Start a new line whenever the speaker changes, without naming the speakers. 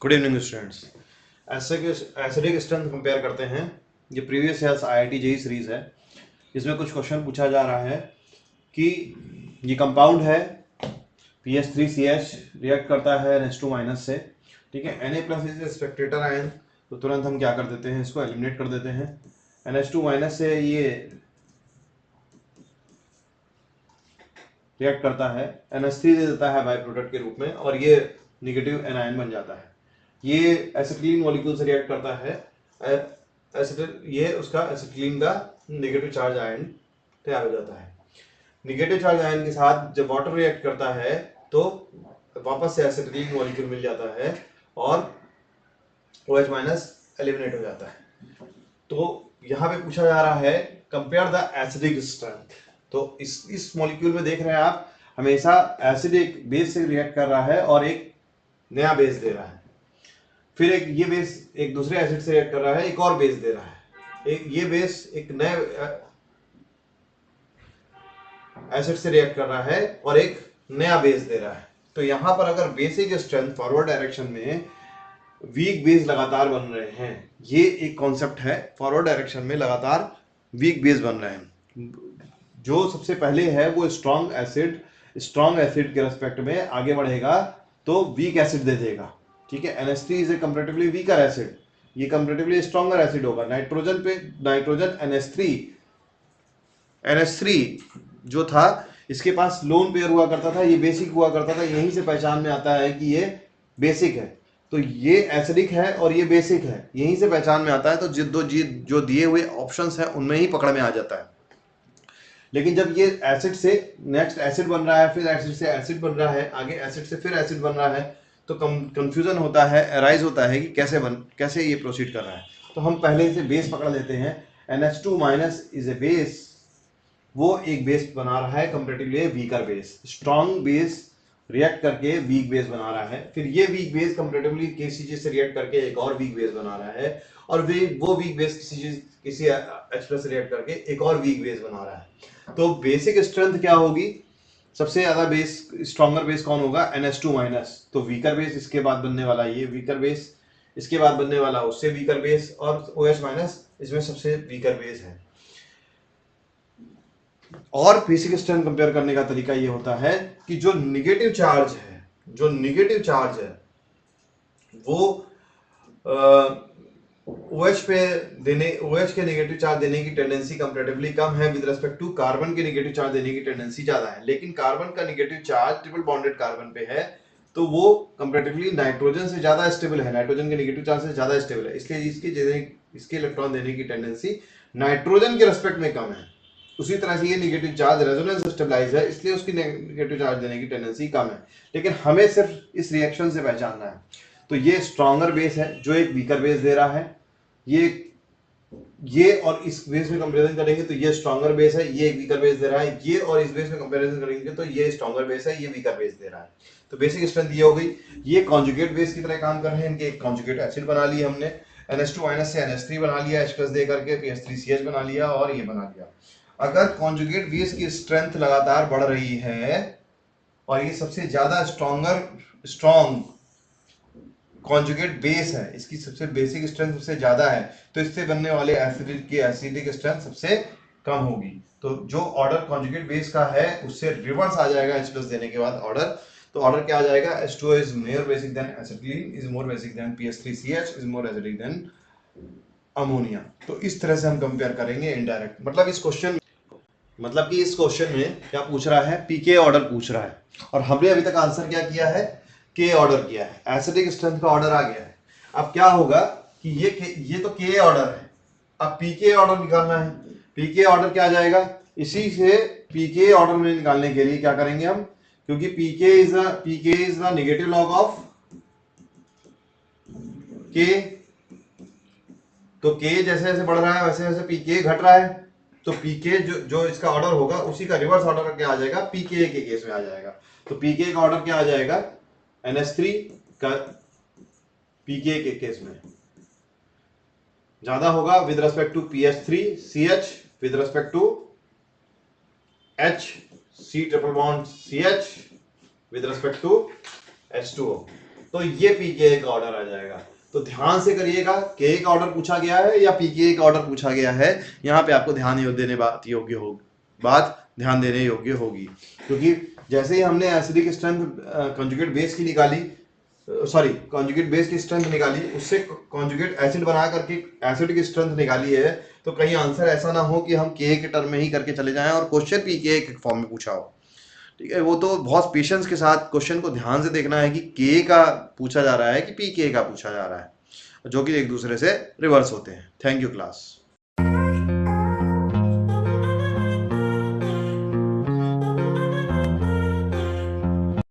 Good evening students. Acidic strength compare करते हैं। ये previous year IIT JEE series है। इसमें कुछ क्वेश्चन पूछा जा रहा है कि ये कंपाउंड है PH3CH रिएक्ट करता है NH2 माइनस से, ठीक है। Na plus is Spectator ion, तो तुरंत हम क्या कर देते हैं, इसको एलिमिनेट कर देते हैं। NH2 माइनस से ये रिएक्ट करता है, NH3 दे देता है बाई प्रोडक्ट के रूप में, और ये निगेटिव एनायन बन जाता है। ये एसिटिलीन मॉलिक्यूल से रिएक्ट करता है, ये उसका एसिटिलीन का नेगेटिव चार्ज आयन तैयार हो जाता है। नेगेटिव चार्ज आयन के साथ जब वाटर रिएक्ट करता है तो वापस से एसिटिलीन मॉलिक्यूल मिल जाता है और OH माइनस एलिमिनेट हो जाता है। तो यहाँ पे पूछा जा रहा है कंपेयर द एसिडिक स्ट्रेंथ। तो इस मॉलिक्यूल में देख रहे हैं आप, हमेशा एसिडिक बेस से रिएक्ट कर रहा है और एक नया बेस दे रहा है। फिर एक ये बेस एक दूसरे एसिड से रिएक्ट कर रहा है, एक और बेस दे रहा है। एक ये बेस एक नए एसिड से रिएक्ट कर रहा है और एक नया बेस दे रहा है। तो यहां पर अगर बेसिक स्ट्रेंथ फॉरवर्ड डायरेक्शन में वीक बेस लगातार बन रहे हैं, ये एक कॉन्सेप्ट है। फॉरवर्ड डायरेक्शन में लगातार वीक बेस बन रहे हैं। जो सबसे पहले है वो स्ट्रॉन्ग एसिड के रेस्पेक्ट में आगे बढ़ेगा तो वीक एसिड दे देगा, ठीक है। NH3 is a comparatively weaker acid, ये कंपैरेटिवली स्ट्रॉन्गर एसिड होगा। नाइट्रोजन NH3 जो था, इसके पास लोन पेयर हुआ करता था, ये बेसिक हुआ करता था। यहीं से पहचान में आता है कि ये बेसिक है, तो ये एसिडिक है और ये बेसिक है, यहीं से पहचान में आता है। तो जो दिए हुए ऑप्शंस हैं उनमें ही पकड़ में आ जाता है। लेकिन जब ये एसिड से नेक्स्ट एसिड बन रहा है, फिर एसिड से एसिड बन रहा है, आगे एसिड से फिर एसिड बन रहा है, तो कंफ्यूजन होता है, अराइज होता है कि कैसे ये प्रोसीड कर रहा है। तो हम पहले से बेस पकड़ लेते हैं। NH2 minus is a base, वो एक बेस बना रहा है comparatively weaker base. Strong base react करके वीक बेस बना रहा है, फिर ये वीक बेस कंपैरेटिवली KCG से रिएक्ट करके एक और वीक बेस बना रहा है, और वो वीक बेस किसी H+ से रिएक्ट करके एक और वीक बेस बना रहा है। तो बेसिक स्ट्रेंथ क्या होगी, सबसे ज्यादा बेस स्ट्रॉन्गर बेस कौन होगा, NH2 माइनस। तो वीकर बेस इसके बाद बनने वाला ये वीकर बेस, इसके बाद बनने वाला उससे वीकर बेस, और OH माइनस इसमें सबसे वीकर बेस है। और बेसिक स्ट्रेंथ कंपेयर करने का तरीका ये होता है कि जो निगेटिव चार्ज है वो OH के नेगेटिव चार्ज देने की टेंडेंसी कंपैरेटिवली कम है विद रिस्पेक्ट टू कार्बन के नेगेटिव चार्ज देने की टेंडेंसी ज्यादा है। लेकिन कार्बन का negative charge triple bonded carbon पे है, तो वो कंपैरेटिवली नाइट्रोजन से ज्यादा स्टेबल है, नाइट्रोजन के नेगेटिव चार्ज से ज्यादा स्टेबल है, इसलिए इसके इलेक्ट्रॉन देने की टेंडेंसी नाइट्रोजन के रेस्पेक्ट में कम है। उसी तरह से ये नेगेटिव चार्ज रेजोनेंस स्टेबलाइज है, इसलिए उसकी नेगेटिव चार्ज देने की टेंडेंसी कम है। लेकिन हमें सिर्फ इस रिएक्शन से पहचानना है। तो ये स्ट्रॉन्गर बेस है जो एक वीकर बेस दे रहा है, ये और इस बेस में कंपैरिजन करेंगे तो ये स्ट्रॉन्गर बेस है, ये एक वीकर बेस दे रहा है। ये और इस बेस में कंपैरिजन करेंगे तो ये स्ट्रॉन्गर बेस है, ये वीकर बेस दे रहा है। तो बेसिक स्ट्रेंथ ये हो गई। ये कॉन्जुगेट बेस की तरह काम कर रहे हैं, इनके एक कॉन्जुगेट एसिड बना लिया हमने, NH2 माइनस से NH3 बना लिया, H+ दे करके PH3CH बना लिया, और ये बना लिया। अगर कॉन्जुगेट बेस की स्ट्रेंथ लगातार बढ़ रही है और ये सबसे ज्यादा स्ट्रॉन्ग कॉन्जुगेट बेस है, इसकी सबसे बेसिक स्ट्रेंथ सबसे ज्यादा है, तो इससे बनने वाले एसिडिक स्ट्रेंथ सबसे कम होगी। तो जो ऑर्डर कॉन्जुगेट बेस का है उससे रिवर्स आ जाएगा H+ देने के बाद ऑर्डर। तो ऑर्डर क्या आ जाएगा, H2O is more basic than acetylene, is more basic than PH3CH, is more acidic than ammonia. तो इस तरह से हम कंपेयर करेंगे इनडायरेक्ट। मतलब कि इस क्वेश्चन में क्या पूछ रहा है, पीके ऑर्डर पूछ रहा है, और हमने अभी तक आंसर क्या किया है, के ऑर्डर किया है। एसिडिक स्ट्रेंथ का ऑर्डर आ गया है। अब क्या होगा कि ये तो के ऑर्डर है, अब पीके ऑर्डर निकालना है। पीके ऑर्डर क्या आ जाएगा, इसी से पीके ऑर्डर में निकालने के लिए क्या करेंगे हम, क्योंकि pK is the negative log of K, तो के जैसे जैसे बढ़ रहा है वैसे वैसे पीके घट रहा है। तो पीके जो इसका ऑर्डर होगा उसी का रिवर्स ऑर्डर करके आ जाएगा, पीके के केस में आ जाएगा। तो पीके का ऑर्डर क्या आ जाएगा, NH3 का पीके के केस में ज्यादा होगा with respect to PH3CH, with respect to HC triple bond CH, with respect to H2O। तो ये पीके का ऑर्डर आ जाएगा। तो ध्यान से करिएगा, के का ऑर्डर पूछा गया है या पीके का ऑर्डर पूछा गया है, यहाँ पे आपको ध्यान देने योग्य होगी, क्योंकि जैसे ही हमने एसिडिक स्ट्रेंथ कॉन्जुगेट बेस की निकाली, सॉरी कॉन्जुगेट बेस की स्ट्रेंथ निकाली, उससे कॉन्जुगेट एसिड बना करके एसिड की स्ट्रेंथ निकाली है, तो कहीं आंसर ऐसा ना हो कि हम के के टर्म में ही करके चले जाएं और क्वेश्चन पीके के फॉर्म में पूछा हो। ठीक है, वो तो बहुत पेशेंस के साथ क्वेश्चन को ध्यान से देखना है कि के का पूछा जा रहा है कि पीके का पूछा जा रहा है, जो कि एक दूसरे से रिवर्स होते हैं। Thank you class.